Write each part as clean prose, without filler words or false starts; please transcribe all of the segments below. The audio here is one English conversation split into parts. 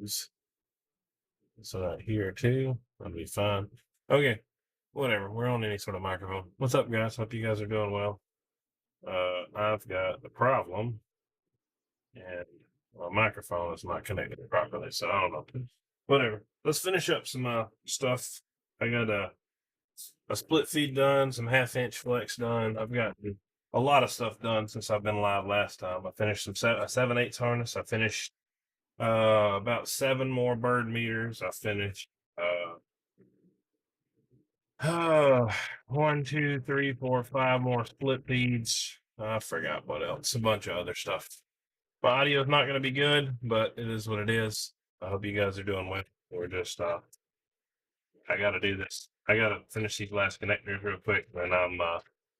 So that here too. That'll be fine. Okay. Whatever. We're on any sort of microphone. What's up, guys? Hope you guys are doing well. I've got the problem, and my microphone is not connected properly, so I don't know. Whatever. Let's finish up some stuff. I got a split feed done, some 1/2 inch flex done. I've got a lot of stuff done since I've been live last time. I finished a 7/8 harness. I finished about 7 more bird meters. I finished one, two, three, four, 5 more split feeds. I forgot what else. A bunch of other stuff. My audio is not going to be good, but it is what it is. I hope you guys are doing well. We're just I got to do this. I got to finish these last connectors real quick, and I'm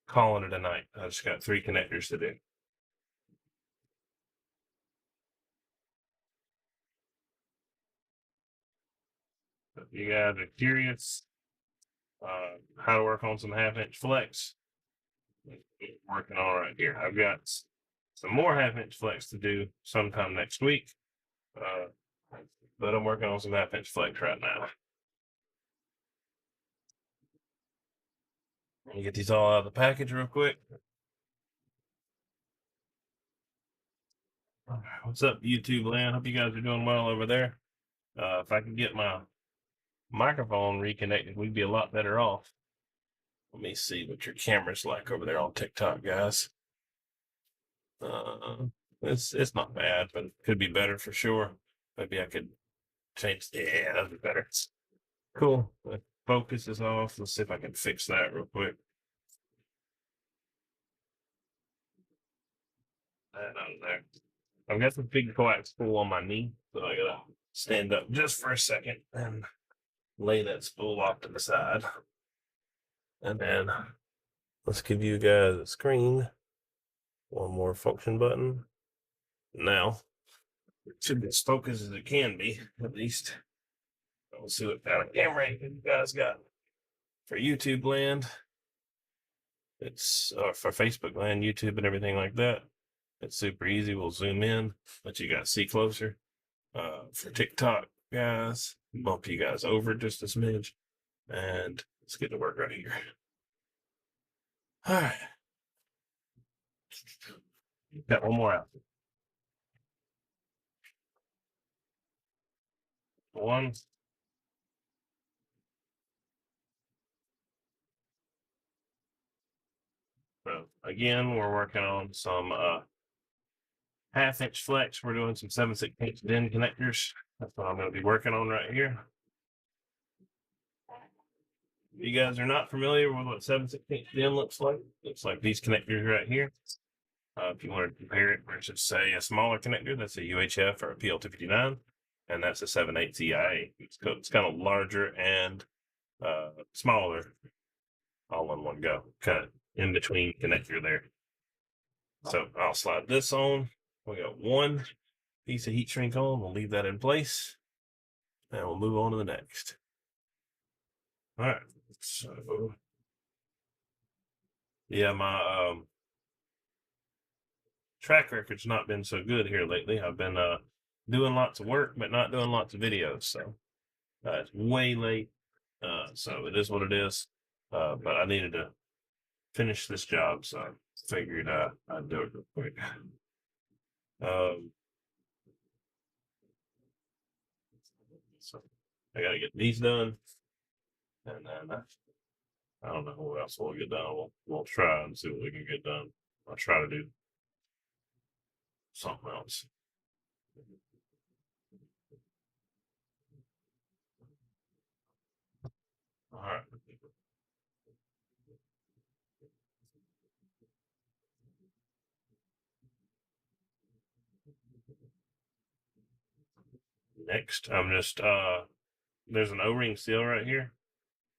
calling it a night. I just got 3 connectors to do. If you guys are curious how to work on some 1/2 inch flex, working on right here. I've got some more 1/2 inch flex to do sometime next week, but I'm working on some 1/2 inch flex right now. Let me get these all out of the package real quick. What's up, YouTube land? Hope you guys are doing well over there. If I could get my microphone reconnected, we'd be a lot better off. Let me see what your camera's like over there on TikTok, guys. It's not bad, but it could be better for sure. Maybe I could change. Yeah, that'd be better. Cool. The focus is off. Let's see if I can fix that real quick. That out of there. I've got some big coax spool on my knee, so I gotta stand up just for a second and lay that spool off to the side. And then let's give you guys a screen. One more function button. Now, it should be as focused as it can be, at least. We'll see what kind of camera you guys got. For YouTube land, it's for Facebook land, YouTube, and everything like that. It's super easy. We'll zoom in, let you guys see closer. For TikTok, guys, bump you guys over just a smidge, and let's get to work right here. All right. Got one more out. One. So again, we're working on some 1/2 inch flex. We're doing some 7/16 DIN connectors. That's what I'm going to be working on right here. If you guys are not familiar with what 7/16 DIN looks like these connectors right here. If you want to compare it versus, say, a smaller connector, that's a UHF or a PL259, and that's a 7/8 CIA. It's kind of larger and smaller all in one go, kind of in between connector there. So I'll slide this on. We got one piece of heat shrink on. We'll leave that in place, and we'll move on to the next. All right. So yeah, my track record's not been so good here lately. I've been doing lots of work, but not doing lots of videos. So it's way late. So it is what it is. But I needed to finish this job, so I figured I'd do it real quick. So I got to get these done, and then I don't know what else we'll get done. We'll try and see what we can get done. I'll try to do something else. All right. Next, I'm just there's an O-ring seal right here.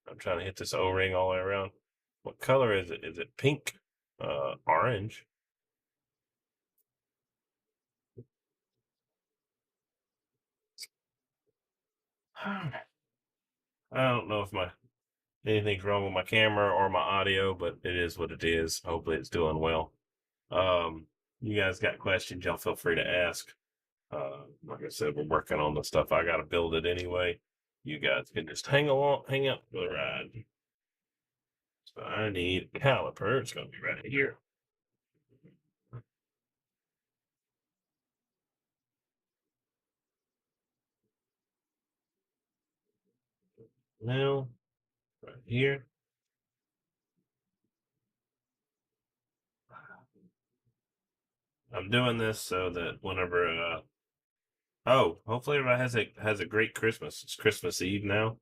I'm trying to hit this O-ring all the way around. What color is it? Is it pink? Orange? I don't know if anything's wrong with my camera or my audio, but it is what it is. Hopefully it's doing well. You guys got questions, y'all feel free to ask. Like I said, we're working on the stuff. I got to build it anyway. You guys can just hang out for the ride. So I need a caliper. It's going to be right here. Now, right here. I'm doing this so that whenever oh, hopefully everybody has a great Christmas. It's Christmas Eve now.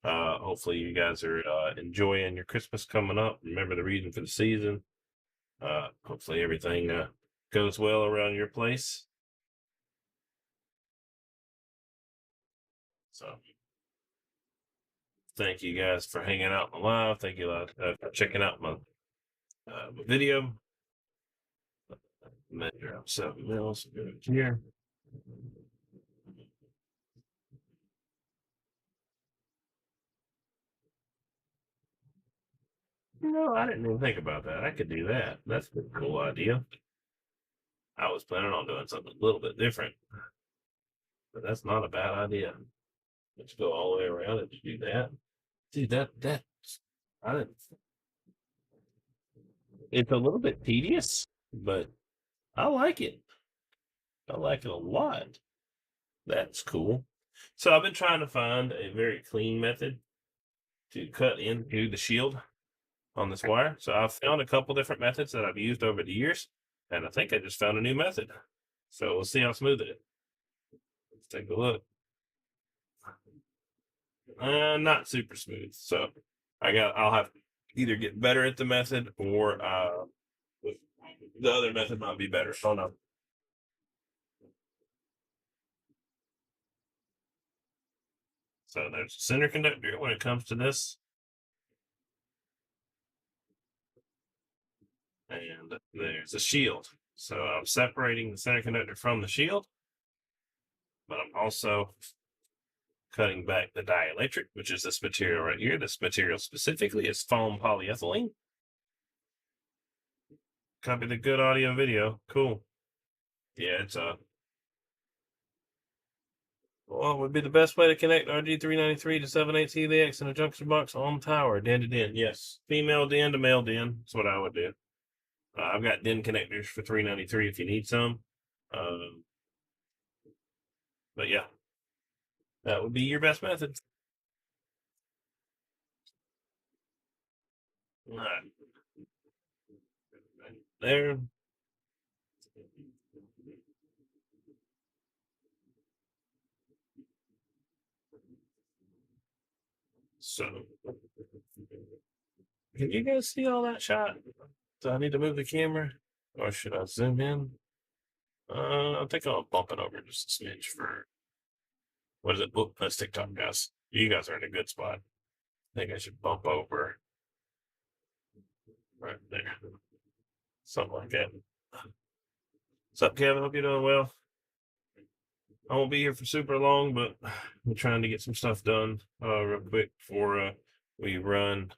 Hopefully you guys are enjoying your Christmas coming up. Remember the reason for the season. Hopefully everything goes well around your place. So thank you guys for hanging out in the live. Thank you for checking out my video. Measure out 7 mils. Go here. No, I didn't even think about that. I could do that. That's a cool idea. I was planning on doing something a little bit different, but that's not a bad idea. Let's go all the way around and do that. Dude, I didn't, it's a little bit tedious, but I like it. I like it a lot. That's cool. So I've been trying to find a very clean method to cut into the shield on this wire. So I've found a couple different methods that I've used over the years, and I think I just found a new method. So we'll see how smooth it is. Let's take a look. Not super smooth. So I'll have to either get better at the method or the other method might be better. Oh no. So there's a center conductor when it comes to this. And there's a shield. So I'm separating the center conductor from the shield, but I'm also cutting back the dielectric, which is this material right here. This material specifically is foam polyethylene. Copy the good audio video. Cool. Yeah, it's well, it would be the best way to connect RG393 to 78C the X in a junction box on the tower, den to den. Yes, female den to male den. That's what I would do. I've got den connectors for 393 if you need some. But yeah, that would be your best method. All right. There. So, can you guys see all that shot? Do I need to move the camera or should I zoom in? I think I'll bump it over just a smidge for what is it? Oh, that's TikTok, guys. You guys are in a good spot. I think I should bump over right there. Something like that. What's up, Kevin? Hope you're doing well. I won't be here for super long, but I'm trying to get some stuff done real quick before we run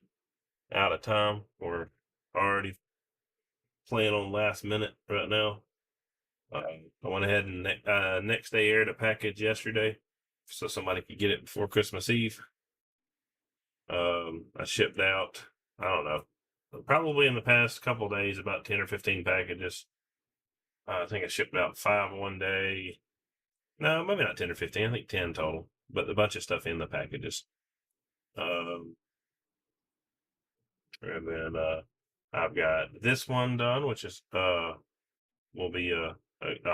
out of time. We're already playing on last minute right now. I went ahead and next day aired a package yesterday so somebody could get it before Christmas Eve. I shipped out, I don't know, probably in the past couple of days, about 10 or 15 packages. I think I shipped out 5 one day. No, maybe not 10 or 15. I think 10 total, but a bunch of stuff in the packages. And then I've got this one done, which is will be a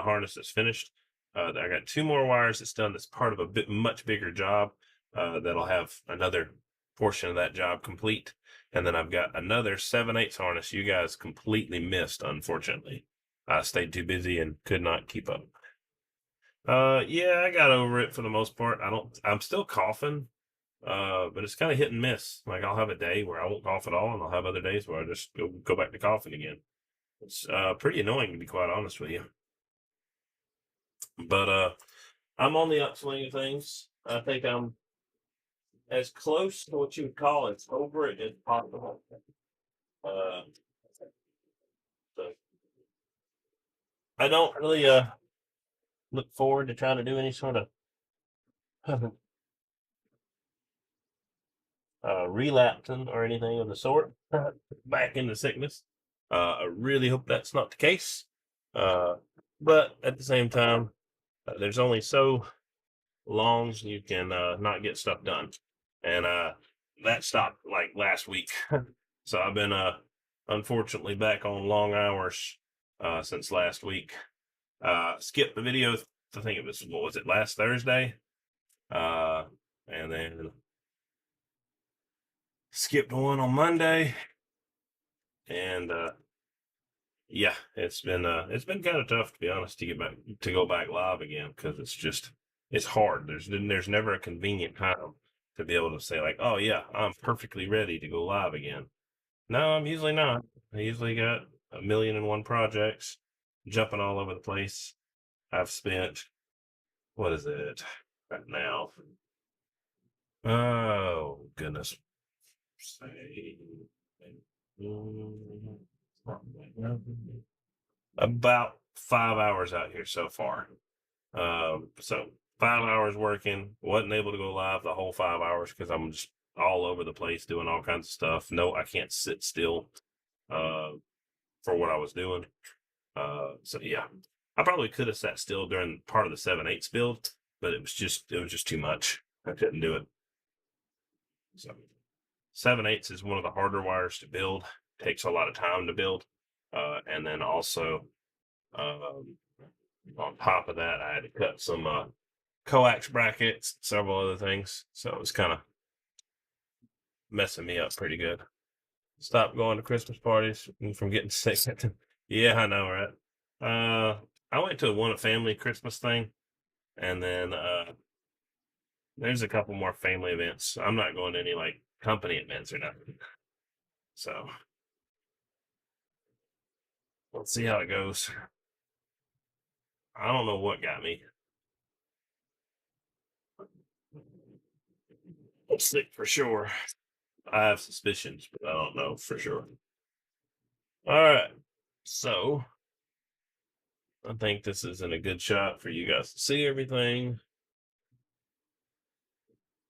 harness that's finished. I got 2 more wires that's done. That's part of a much bigger job. That'll have another portion of that job complete. And then I've got another 7/8 harness you guys completely missed, unfortunately. I stayed too busy and could not keep up. Yeah, I got over it for the most part. I'm still coughing, but it's kind of hit and miss. Like I'll have a day where I won't cough at all, and I'll have other days where I just go back to coughing again. It's pretty annoying to be quite honest with you. But I'm on the upswing of things. I think I'm as close to what you would call it's over it as possible. Uh, so I don't really look forward to trying to do any sort of relapsing or anything of the sort back into sickness. I really hope that's not the case. But at the same time, there's only so long you can not get stuff done. And that stopped like last week. So I've been unfortunately back on long hours since last week. Skipped the video. I think it was, what was it, last Thursday? And then skipped one on Monday. And yeah, it's been kind of tough, to be honest, to go back live again, because it's hard. There's never a convenient time to be able to say like, oh yeah, I'm perfectly ready to go live again. No, I'm usually not. I usually got a million and one projects jumping all over the place. I've spent, what is it right now? Oh goodness, say about 5 hours out here so far. So 5 hours working, wasn't able to go live the whole 5 hours because I'm just all over the place doing all kinds of stuff. No, I can't sit still uh, for what I was doing. So yeah, I probably could have sat still during part of the 7/8 build, but it was just too much. I couldn't do it. So 7/8 is one of the harder wires to build. Takes a lot of time to build, and then also um, on top of that, I had to cut some coax brackets, several other things. So it was kind of messing me up pretty good. Stop going to Christmas parties from getting sick. Yeah, I know, right? I went to a family Christmas thing, and then there's a couple more family events. I'm not going to any like company events or nothing. So let's see how it goes. I don't know what got me. I'm sick for sure. I have suspicions, but I don't know for sure. All right. So I think this is in a good shot for you guys to see everything.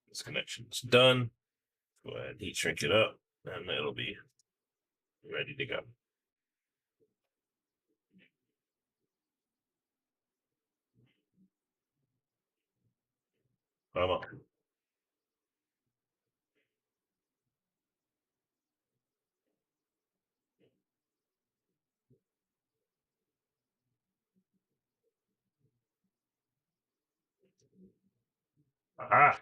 This connection's done. Go ahead and heat shrink it up, and it'll be ready to go. Come on. Aha.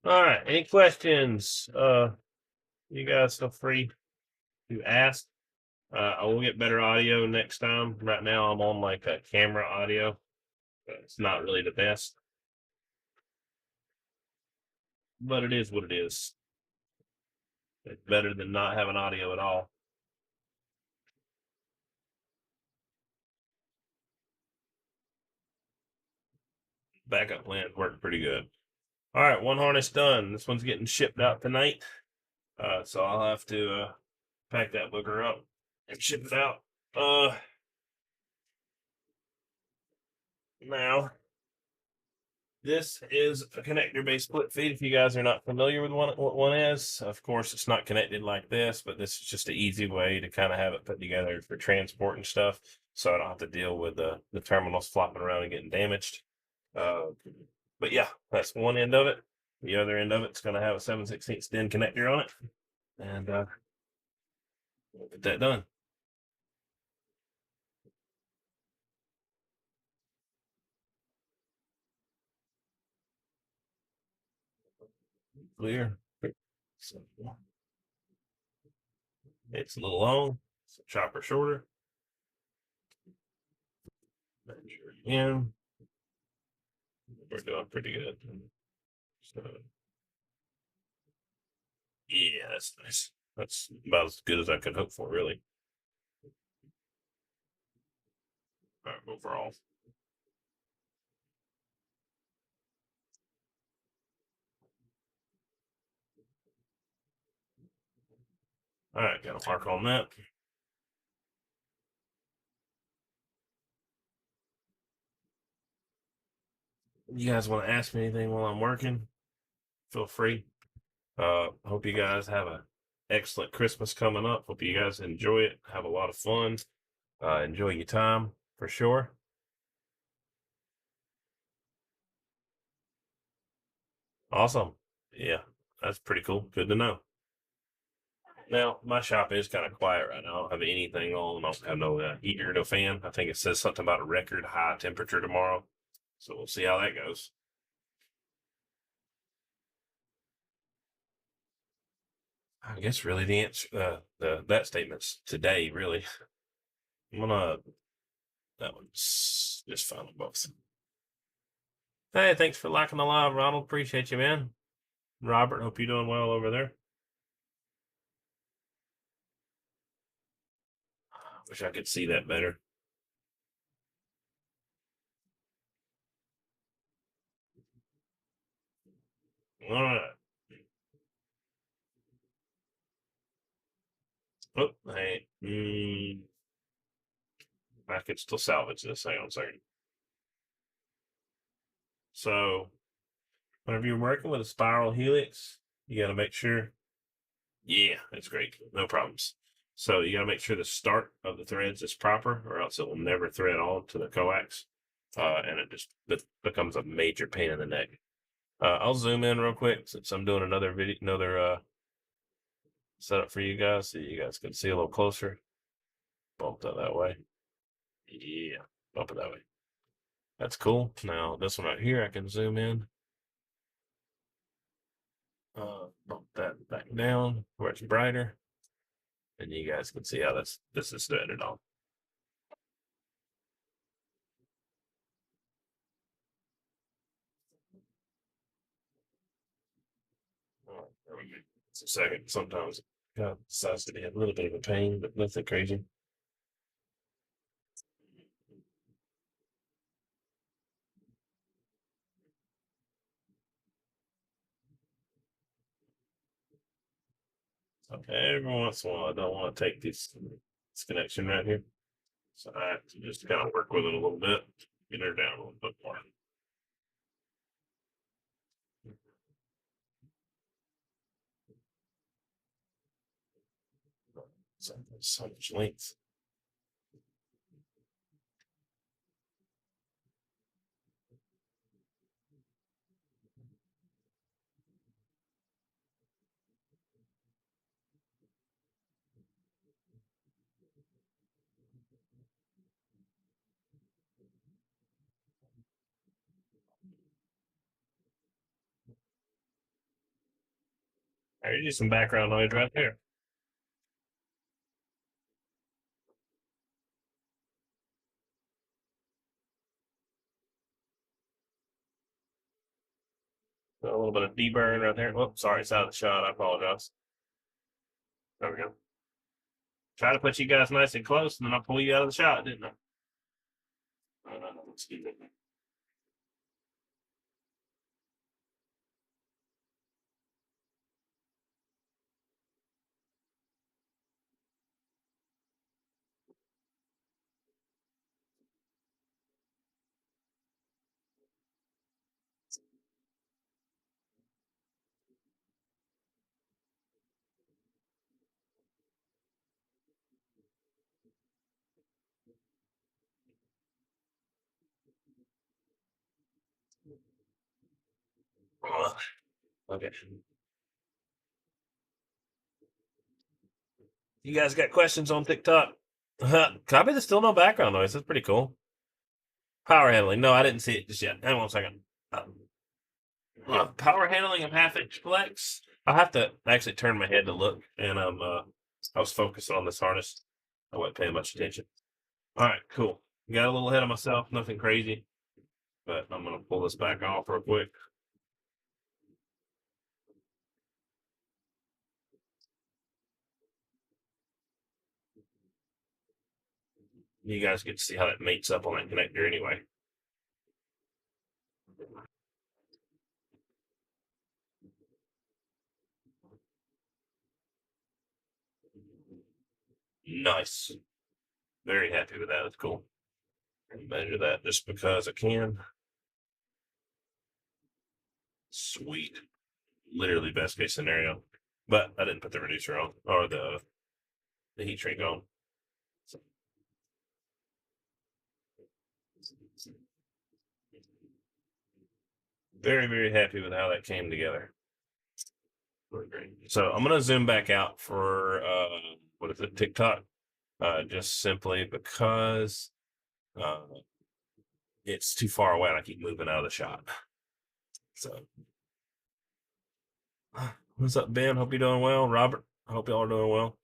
All right. Any questions? You guys feel free to ask. I will get better audio next time. Right now, I'm on like a camera audio. It's not really the best, but it is what it is. It's better than not having audio at all. Backup plans work pretty good. All right, one harness done. This one's getting shipped out tonight. So I'll have to pack that booger up and ship it out. Now this is a connector-based split feed. If you guys are not familiar with what one is, of course, it's not connected like this, but this is just an easy way to kind of have it put together for transport and stuff, so I don't have to deal with the terminals flopping around and getting damaged. Uh, but yeah, that's one end of it. The other end of it's going to have a 7/16 DIN connector on it, and we'll get that done. Clear. So it's a little long, so chopper shorter. Measure again. We're doing pretty good. So yeah, that's nice. That's about as good as I could hope for, really. Overall. All right, got a mark on that. you guys want to ask me anything while I'm working, feel free. Hope you guys have a excellent Christmas coming up. Hope you guys enjoy it. Have a lot of fun. Enjoy your time for sure. Awesome. Yeah, that's pretty cool. Good to know. Now, my shop is kind of quiet right now. I don't have anything on. I don't have no heater, no fan. I think it says something about a record high temperature tomorrow. So we'll see how that goes. I guess really the answer, the that statement's today. Really, I'm gonna that one's just fine on both. Hey, thanks for liking the live, Ronald. Appreciate you, man. Robert, hope you're doing well over there. Wish I could see that better. All right. Oh, hey. I could still salvage this. Hang on a second. So, whenever you're working with a spiral helix, you got to make sure. Yeah, that's great. No problems. So, you got to make sure the start of the threads is proper, or else it will never thread on to the coax. And it just becomes a major pain in the neck. I'll zoom in real quick since I'm doing another video, another setup for you guys, so you guys can see a little closer. Bump that way. Yeah, bump it that way. That's cool. Now this one right here, I can zoom in. Bump that back down where it's brighter, and you guys can see how this is threaded on. It's a second. Sometimes it decides to be a little bit of a pain, but nothing crazy. Okay, every once in a while, I don't want to take this connection right here, so I have to just kind of work with it a little bit, get her down a little bit more. So much length. There's just some background noise right there. So a little bit of deburn right there. Oh, sorry, it's out of the shot. I apologize. There we go. Try to put you guys nice and close, and then I pull you out of the shot, didn't I? Excuse me. Okay. You guys got questions on TikTok? Copy. There's still no background noise. That's pretty cool. Power handling. No, I didn't see it just yet. Hang on a second. Power handling of half inch flex. I'll have to actually turn my head to look, and I was focused on this harness. I wasn't paying much attention. All right, cool. Got a little ahead of myself. Nothing crazy, but I'm gonna pull this back off real quick. You guys get to see how that mates up on that connector anyway. Nice. Very happy with that. That's cool. Measure that just because I can. Sweet. Literally best case scenario. But I didn't put the reducer on or the heat shrink on. So, very, very happy with how that came together. So I'm gonna zoom back out for what is it, TikTok? Just simply because uh it's too far away and I keep moving out of the shot. So what's up, Ben? Hope you're doing well. Robert, I hope y'all are doing well.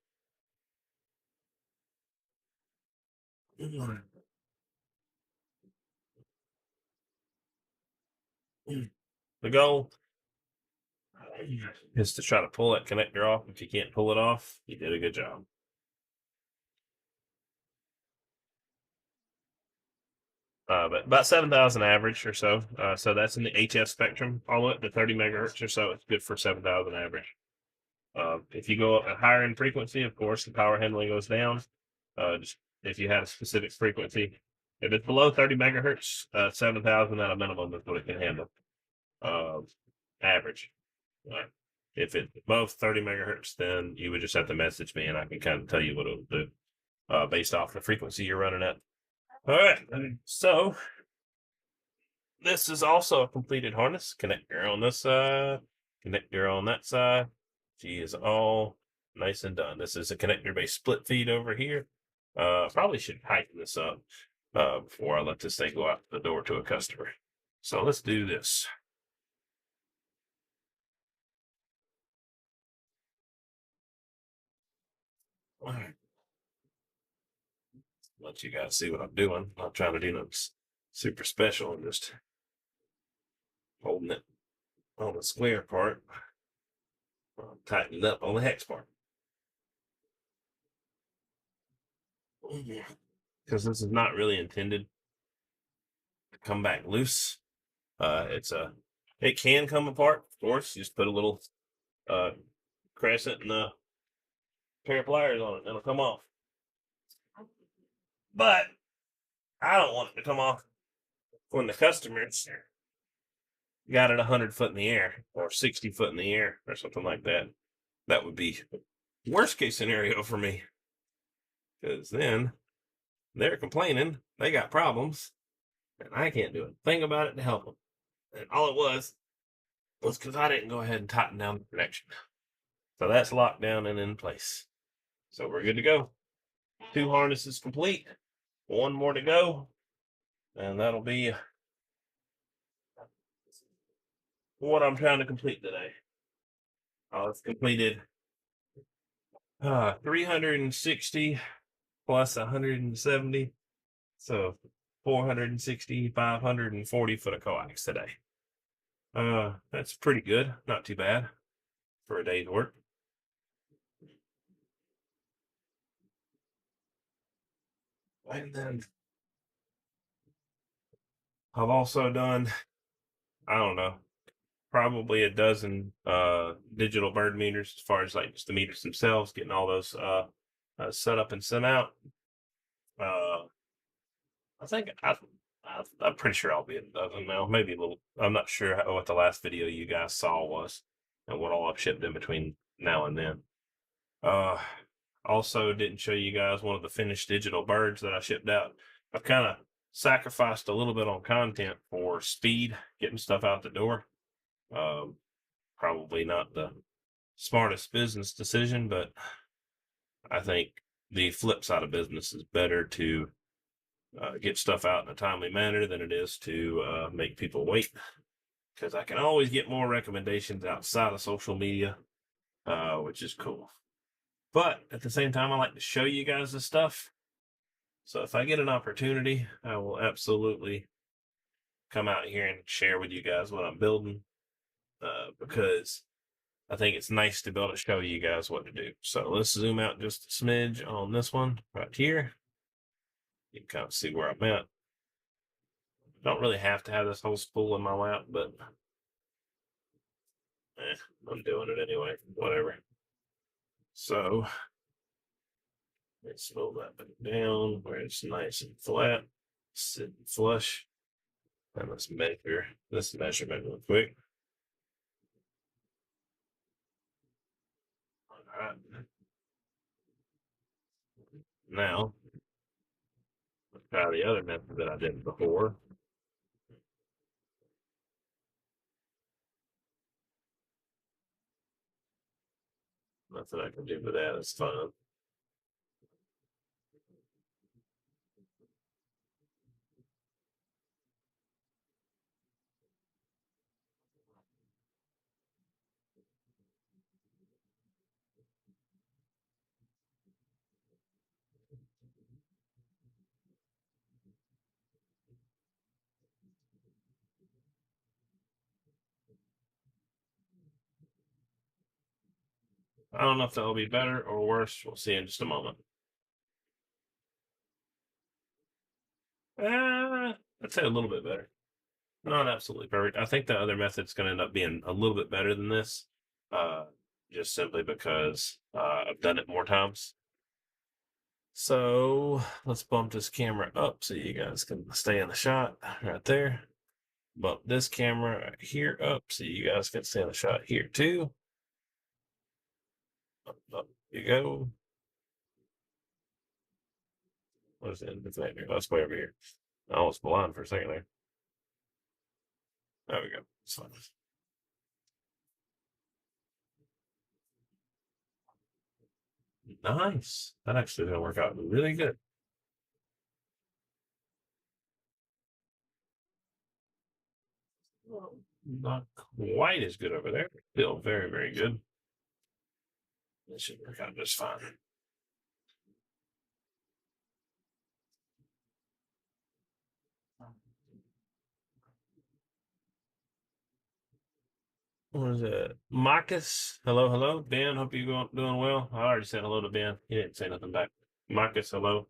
The goal is to try to pull that connector off. If you can't pull it off, you did a good job. But about 7,000 average or so. So that's in the HF spectrum, all the way up to 30 megahertz or so. It's good for 7,000 average. If you go up a higher in frequency, of course, the power handling goes down. Just if you had a specific frequency, if it's below 30 megahertz, 7,000 at a minimum is what it can handle. Uh, Average. If it's above 30 megahertz, then you would just have to message me and I can kind of tell you what it'll do based off the frequency you're running at. All right. So this is also a completed harness. Connector on this side, connector on that side. She is all nice and done. This is a connector-based split feed over here. Probably should tighten this up before I let this thing go out the door to a customer. So let's do this. All right. Let you guys see what I'm doing. I'm not trying to do nothing super special. I'm just holding it on the square part, tightening up on the hex part. Because this is not really intended to come back loose. It can come apart, of course. You just put a little crescent and a pair of pliers on it, and it'll come off. But I don't want it to come off when the customer's got it 100 foot in the air or 60 foot in the air or something like that. That would be worst case scenario for me, because then they're complaining they got problems and I can't do a thing about it to help them. And all it was because I didn't go ahead and tighten down the connection. So that's locked down and in place. So we're good to go. 2 harnesses complete. 1 more to go. And that'll be what I'm trying to complete today. It's completed 360 plus 170. So 460, 540 foot of coax today. That's pretty good. Not too bad for a day's work. And then I've also done, I don't know, probably a dozen digital bird meters, as far as like just the meters themselves, getting all those set up and sent out. I think I'm pretty sure I'll be at a dozen now, maybe a little. I'm not sure what the last video you guys saw was and what all I've shipped in between now and then. Uh, Also didn't show you guys one of the finished digital birds that I shipped out. I've kind of sacrificed a little bit on content for speed, getting stuff out the door. Probably not the smartest business decision, but I think the flip side of business is better to get stuff out in a timely manner than it is to make people wait. Because I can always get more recommendations outside of social media, which is cool. But at the same time, I like to show you guys the stuff. So if I get an opportunity, I will absolutely come out here and share with you guys what I'm building, because I think it's nice to be able to show you guys what to do. So let's zoom out just a smidge on this one right here. You can kind of see where I'm at. Don't really have to have this whole spool in my lap, but I'm doing it anyway. Whatever. So let's slow that back down where it's nice and flat, sitting flush. And let's measure this measurement real quick. right. Now, let's try the other method that I did before. Nothing I can do with that. It's fun. I don't know if that'll be better or worse. We'll see in just a moment. I'd say a little bit better. Not absolutely perfect. I think the other method's going to end up being a little bit better than this, uh, just simply because I've done it more times. So let's bump this camera up so you guys can stay in the shot right there. Bump this camera here up so you guys can stay in the shot here too. Up you go. What's the end of the That's way over here. I was blind for a second there. There we go. It's fine. Nice. That actually didn't work out really good. Well, not quite as good over there. Still very, very good. This should work out just fine. What is it? Marcus. Hello, hello. Ben, hope you're doing well. I already said hello to Ben. He didn't say nothing back. Marcus, hello.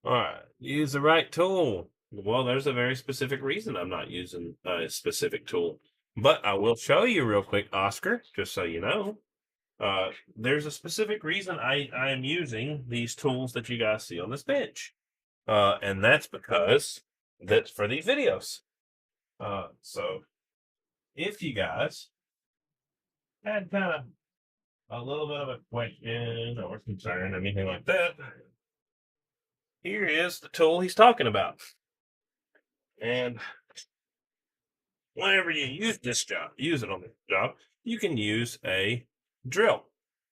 All right. Use the right tool. Well, there's a very specific reason I'm not using a specific tool. But I will show you real quick, Oscar, just so you know. There's a specific reason I am using these tools that you guys see on this bench. And that's because that's for these videos. So if you guys had kind of a little bit of a question or concern, anything like that, here is the tool he's talking about. And whenever you use it on this job, you can use a drill.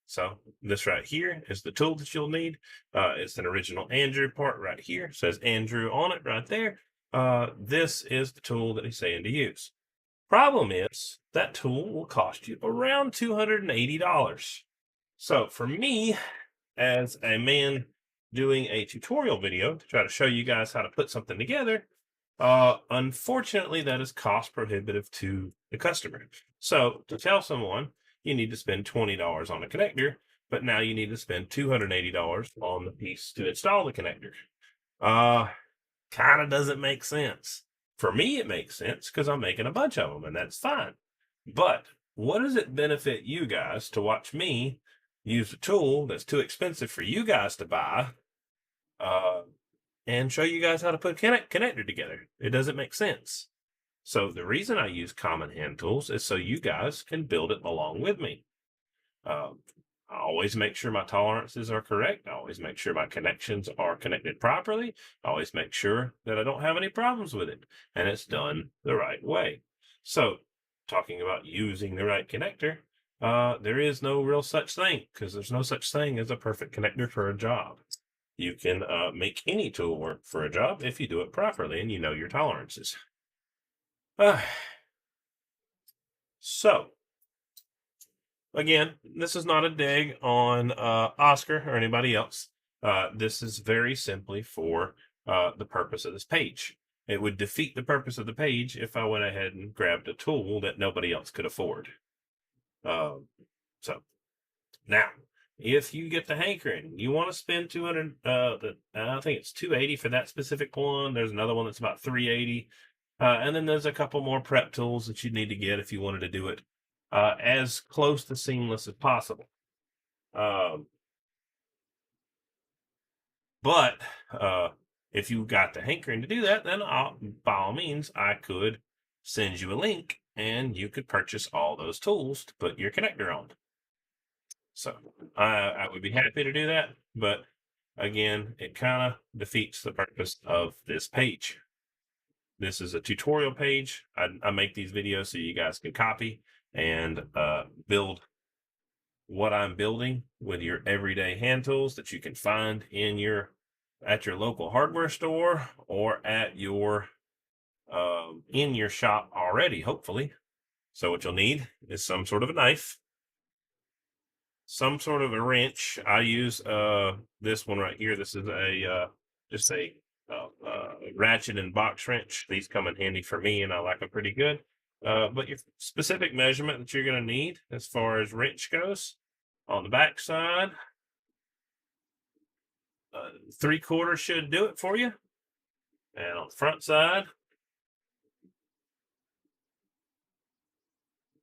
So this right here is the tool that you'll need. It's an original Andrew part right here. It says Andrew on it right there. This is the tool that he's saying to use. Problem is that tool will cost you around $280. So for me, as a man doing a tutorial video to try to show you guys how to put something together, unfortunately, that is cost prohibitive to the customer. So to tell someone you need to spend $20 on a connector, but now you need to spend $280 on the piece to install the connector. Kind of doesn't make sense. For me, it makes sense because I'm making a bunch of them, and that's fine. But what does it benefit you guys to watch me use a tool that's too expensive for you guys to buy and show you guys how to put a connector together? It doesn't make sense. So the reason I use common hand tools is so you guys can build it along with me. I always make sure my tolerances are correct. I always make sure my connections are connected properly. I always make sure that I don't have any problems with it and it's done the right way. So talking about using the right connector, there is no real such thing because there's no such thing as a perfect connector for a job. You can make any tool work for a job if you do it properly and you know your tolerances. So again, this is not a dig on Oscar or anybody else. This is very simply for the purpose of this page. It would defeat the purpose of the page if I went ahead and grabbed a tool that nobody else could afford. So now, if you get the hankering, you want to spend 200. I think it's 280 for that specific one. There's another one that's about 380. And then there's a couple more prep tools that you need to get if you wanted to do it as close to seamless as possible. But if you got the hankering to do that, then by all means, I could send you a link and you could purchase all those tools to put your connector on. So I would be happy to do that, but again, it kind of defeats the purpose of this page. This is a tutorial page. I make these videos so you guys can copy and build what I'm building with your everyday hand tools that you can find in at your local hardware store or at your in your shop already, hopefully. So what you'll need is some sort of a knife, some sort of a wrench. I use this one right here. This is a just a ratchet and box wrench. These come in handy for me, and I like them pretty good. But your specific measurement that you're going to need as far as wrench goes on the back side, 3/4 should do it for you, and on the front side,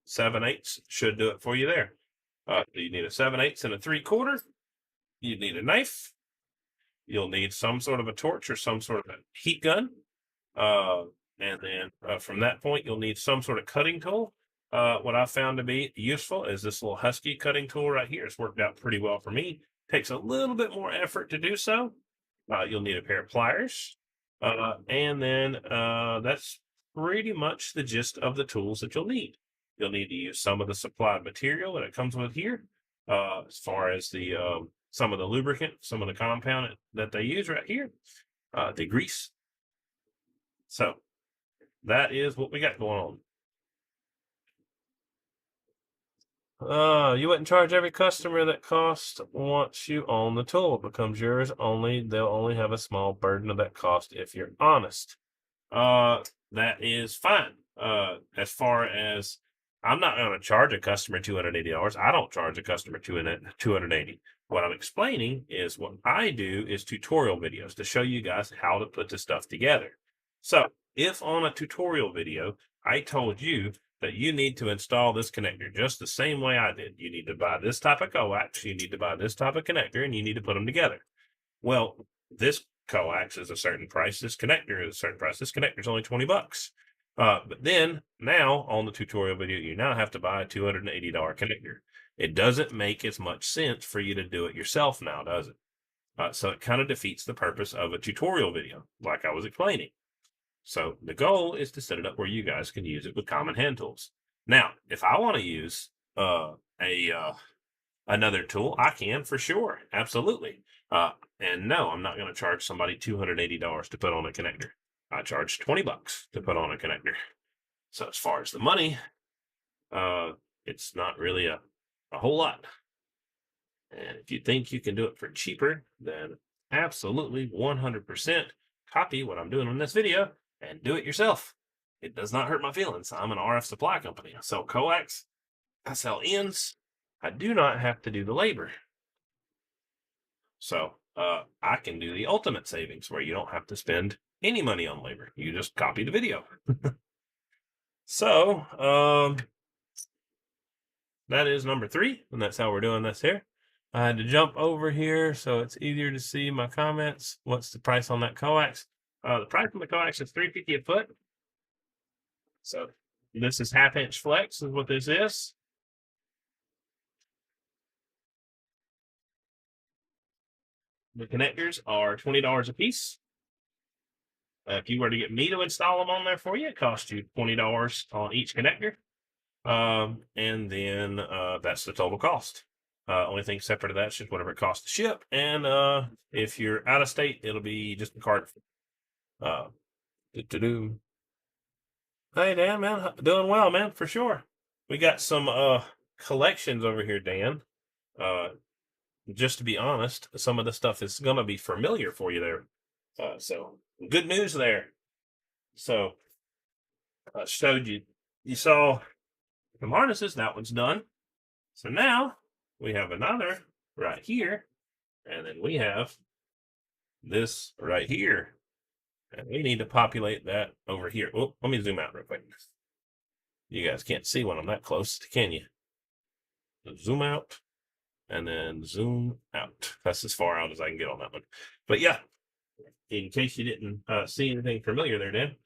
7/8 should do it for you there. You need a 7/8 and a 3/4. You need a knife. You'll need some sort of a torch or some sort of a heat gun. And then from that point, you'll need some sort of cutting tool. What I found to be useful is this little Husky cutting tool right here. It's worked out pretty well for me. Takes a little bit more effort to do so. You'll need a pair of pliers. And then that's pretty much the gist of the tools that you'll need. You'll need to use some of the supplied material that it comes with here, as far as the some of the lubricant, some of the compound that they use right here, the grease. So that is what we got going on. You wouldn't charge every customer that cost once you own the tool. It becomes yours only. They'll only have a small burden of that cost if you're honest. That is fine. As far as I'm not going to charge a customer $280. I don't charge a customer $280. What I'm explaining is what I do is tutorial videos to show you guys how to put this stuff together. So if on a tutorial video, I told you that you need to install this connector just the same way I did. You need to buy this type of coax, you need to buy this type of connector, and you need to put them together. Well, this coax is a certain price. This connector is a certain price. This connector is only 20 bucks. But then now on the tutorial video, you now have to buy a $280 connector. It doesn't make as much sense for you to do it yourself now, does it? So it kind of defeats the purpose of a tutorial video, like I was explaining. So the goal is to set it up where you guys can use it with common hand tools. Now, if I want to use another tool, I can for sure, absolutely. And no, I'm not going to charge somebody $280 to put on a connector. I charge 20 bucks to put on a connector. So as far as the money, it's not really a whole lot. And if you think you can do it for cheaper, then absolutely 100% copy what I'm doing in this video and do it yourself. It does not hurt my feelings. I'm an RF supply company. I sell coax, I sell ends. I do not have to do the labor. So I can do the ultimate savings where you don't have to spend any money on labor. You just copy the video. So that is number 3, and that's how we're doing this here. I had to jump over here so it's easier to see my comments. What's the price on that coax? The price on the coax is $3.50 a foot. So this is 1/2 inch flex is what this is. The connectors are $20 a piece. If you were to get me to install them on there for you, it costs you $20 on each connector. And then that's the total cost. Only thing separate to that is just whatever it costs to ship. And if you're out of state, it'll be just a card. Hey, Dan, man, doing well, man, for sure. We got some collections over here, Dan. Just to be honest, some of the stuff is going to be familiar for you there. So good news there. So I showed you, you saw the harnesses, that one's done. So now we have another right here, and then we have this right here. And we need to populate that over here. Oh, let me zoom out real quick. You guys can't see when I'm that close, can you? Zoom out and then zoom out. That's as far out as I can get on that one. But yeah, in case you didn't see anything familiar there, Dan.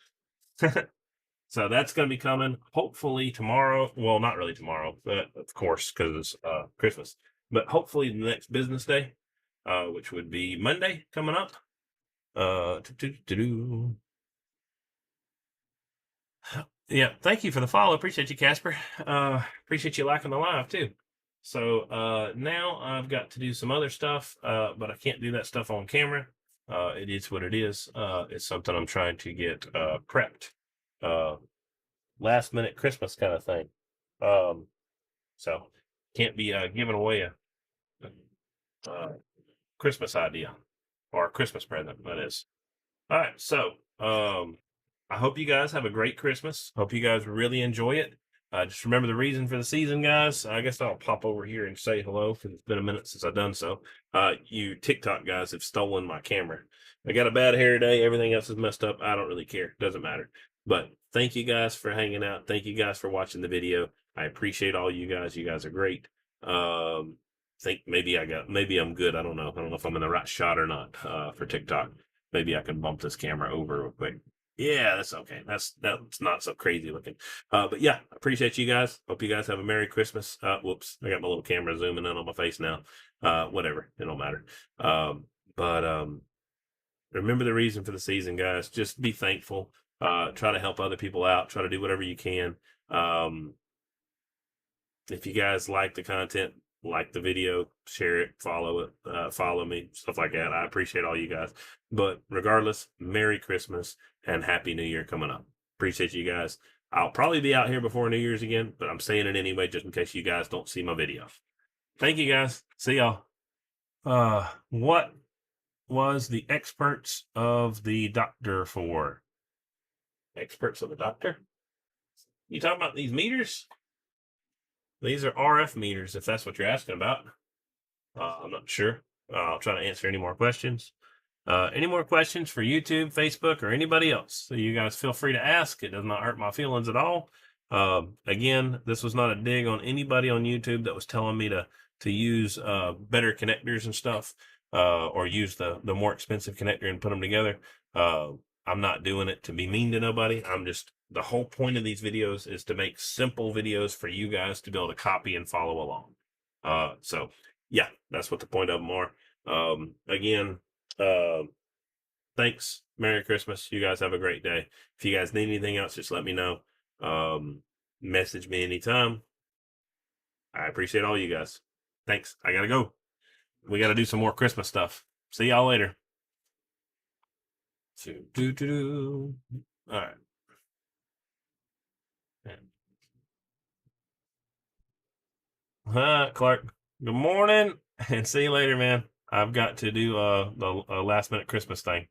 So that's going to be coming hopefully tomorrow. Well, not really tomorrow, but of course, because it's Christmas. But hopefully the next business day, which would be Monday coming up. Yeah, thank you for the follow. Appreciate you, Casper. Appreciate you liking the live too. So now I've got to do some other stuff, but I can't do that stuff on camera. It is what it is. It's something I'm trying to get prepped. Last minute Christmas kind of thing. So can't be giving away a Christmas idea or a Christmas present, that is. All right, so I hope you guys have a great Christmas. Hope you guys really enjoy it. Just remember the reason for the season, guys. I guess I'll pop over here and say hello because it's been a minute since I've done so. You TikTok guys have stolen my camera. I got a bad hair day. Everything else is messed up. I don't really care. Doesn't matter. But thank you guys for hanging out. Thank you guys for watching the video. I appreciate all you guys. You guys are great. Think maybe I'm good. I don't know. I don't know if I'm in the right shot or not for TikTok. Maybe I can bump this camera over real quick. Yeah, that's okay. That's not so crazy looking. But yeah, appreciate you guys. Hope you guys have a Merry Christmas. Whoops, I got my little camera zooming in on my face now. Whatever, it don't matter. But remember the reason for the season, guys. Just be thankful. Try to help other people out. Try to do whatever you can. If you guys like the content, like the video, share it, follow it, follow me, stuff like that. I appreciate all you guys. But regardless, Merry Christmas and Happy New Year coming up. Appreciate you guys. I'll probably be out here before New Year's again, but I'm saying it anyway just in case you guys don't see my video. Thank you guys. See y'all. What was the experts of the doctor for? Experts of the doctor? You talking about these meters? These are RF meters, if that's what you're asking about. I'm not sure. I'll try to answer any more questions. Any more questions for YouTube, Facebook, or anybody else? So you guys feel free to ask. It does not hurt my feelings at all. Again, this was not a dig on anybody on YouTube that was telling me to use better connectors and stuff, or use the more expensive connector and put them together. I'm not doing it to be mean to nobody. The whole point of these videos is to make simple videos for you guys to be able to copy and follow along. So yeah, that's what the point of them are. Again, thanks. Merry Christmas. You guys have a great day. If you guys need anything else, just let me know. Message me anytime. I appreciate all you guys. Thanks. I gotta go. We gotta do some more Christmas stuff. See y'all later. All right. Clark. Good morning, and see you later, man. I've got to do the last minute Christmas thing.